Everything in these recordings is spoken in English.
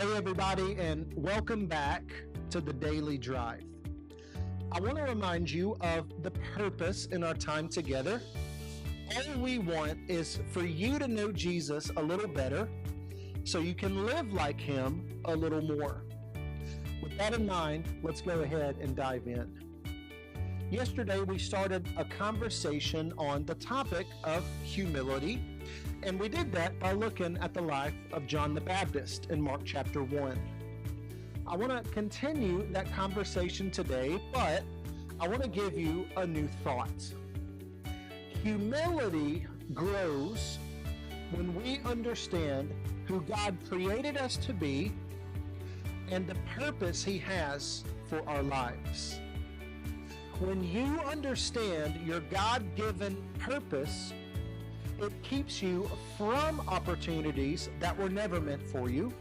Hey, everybody, and welcome back to the Daily Drive. I want to remind you of the purpose in our time together. All we want is for you to know Jesus a little better so you can live like him a little more. With that in mind, let's go ahead and dive in. Yesterday, we started a conversation on the topic of humility, and we did that by looking at the life of John the Baptist in Mark chapter 1. I want to continue that conversation today, but I want to give you a new thought. Humility grows when we understand who God created us to be and the purpose he has for our lives. When you understand your God-given purpose, it keeps you from opportunities that were never meant for you,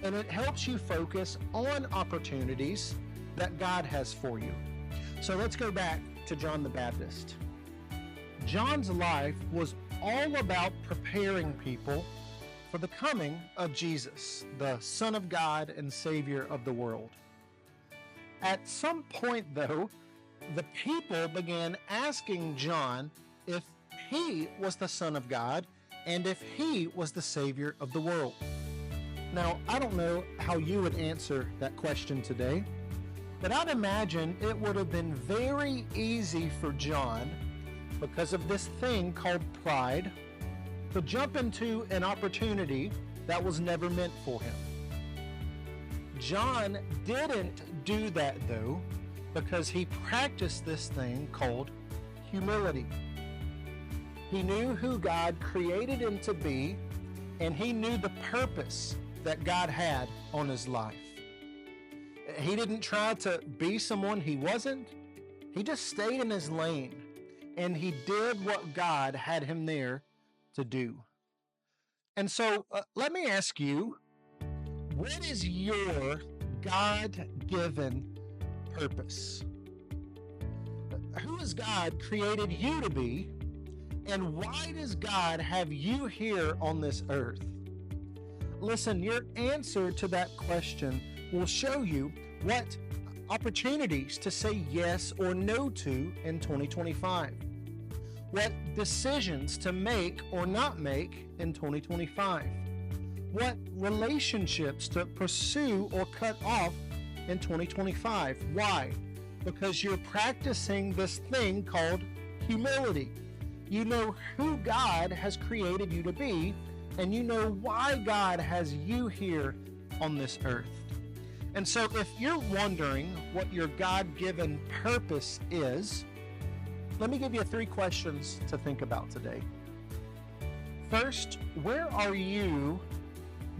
and it helps you focus on opportunities that God has for you. So let's go back to John the Baptist. John's life was all about preparing people for the coming of Jesus, the Son of God and Savior of the world. At some point, though, the people began asking John if he was the Son of God and if he was the Savior of the world. Now, I don't know how you would answer that question today, but I'd imagine it would have been very easy for John, because of this thing called pride, to jump into an opportunity that was never meant for him. John didn't do that, though, because he practiced this thing called humility. He knew who God created him to be, and he knew the purpose that God had on his life. He didn't try to be someone he wasn't. He just stayed in his lane, and he did what God had him there to do. And so let me ask you, what is your God-given purpose? Who has God created you to be? And why does God have you here on this earth? Listen, your answer to that question will show you what opportunities to say yes or no to in 2025. What decisions to make or not make in 2025. What relationships to pursue or cut off in 2025. Why? Because you're practicing this thing called humility. You know who God has created you to be, and you know why God has you here on this earth. And so if you're wondering what your God-given purpose is, let me give you 3 questions to think about today. First, where are you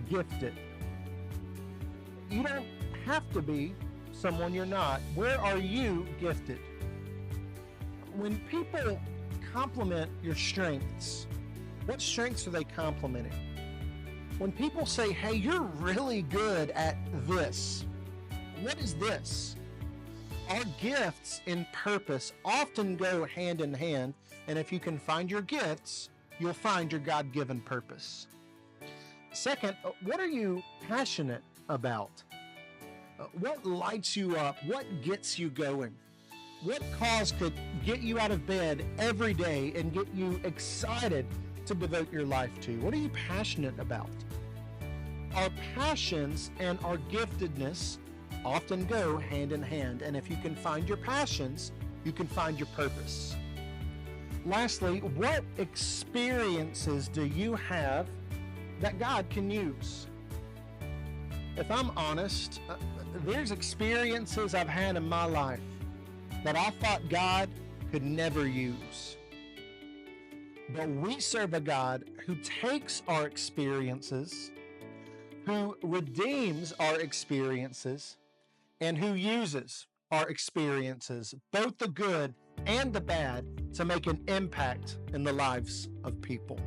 gifted? You don't have to be someone you're not. Where are you gifted? When people compliment your strengths, what strengths are they complimenting? When people say, hey, you're really good at this, what is this? Our gifts and purpose often go hand in hand, and if you can find your gifts, you'll find your God-given purpose. Second, what are you passionate about? What lights you up? What gets you going? What cause could get you out of bed every day and get you excited to devote your life to? What are you passionate about? Our passions and our giftedness often go hand in hand, and if you can find your passions, you can find your purpose. Lastly, what experiences do you have that God can use? If I'm honest, there's experiences I've had in my life that I thought God could never use. But we serve a God who takes our experiences, who redeems our experiences, and who uses our experiences, both the good and the bad, to make an impact in the lives of people.